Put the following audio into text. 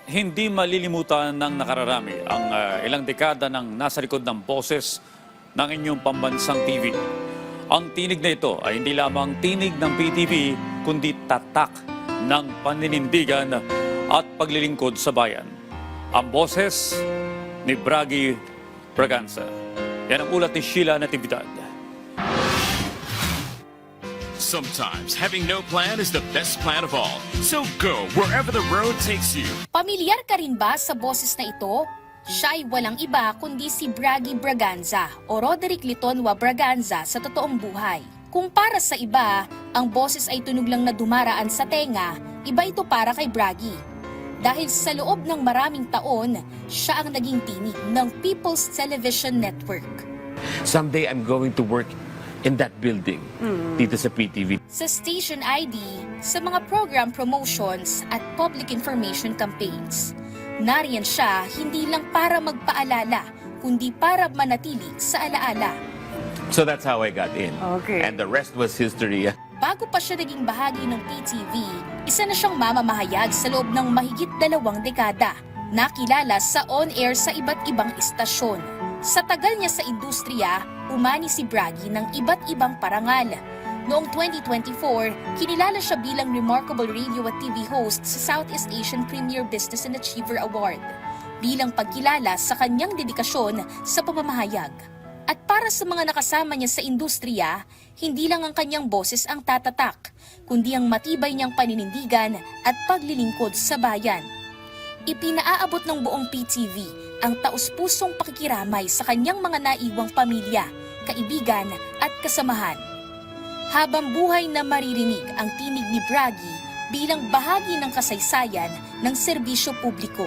Hindi malilimutan ng nakararami ang ilang dekada ng nasa likod ng boses ng inyong pambansang TV. Ang tinig na ito ay hindi lamang tinig ng PTV, kundi tatak ng paninindigan at paglilingkod sa bayan. Ang boses ni Bragi Braganza. Yan ang ulat ni Sheila Natividad. Sometimes having no plan is the best plan of all. So go wherever the road takes you. Pamilyar ka rin ba sa boses na ito? Siya ay walang iba kundi si Bragi Braganza o Roderick Litonwa Braganza sa totoong buhay. Kung para sa iba, ang boses ay tunog lang na dumaraan sa tenga, iba ito para kay Bragi. Dahil sa loob ng maraming taon, siya ang naging tinig ng People's Television Network. Someday I'm going to work in that building dito sa PTV. Sa station ID, sa mga program promotions at public information campaigns. Nariyan siya hindi lang para magpaalala, kundi para manatili sa alaala. So that's how I got in. Okay. And the rest was history. Bago pa siya naging bahagi ng PTV, isa na siyang mamamahayag sa loob ng mahigit 2 dekada. Nakilala sa on-air sa iba't ibang istasyon. Sa tagal niya sa industriya, umani si Bragi ng iba't ibang parangal. Noong 2024, kinilala siya bilang Remarkable Radio at TV host sa Southeast Asian Premier Business and Achiever Award, bilang pagkilala sa kanyang dedikasyon sa pamamahayag. At para sa mga nakasama niya sa industriya, hindi lang ang kanyang boses ang tatatak, kundi ang matibay niyang paninindigan at paglilingkod sa bayan. Ipinaaabot ng buong PTV ang taus-pusong pakikiramay sa kanyang mga naiwang pamilya, kaibigan at kasamahan. Habang buhay na maririnig ang tinig ni Bragi bilang bahagi ng kasaysayan ng serbisyo publiko.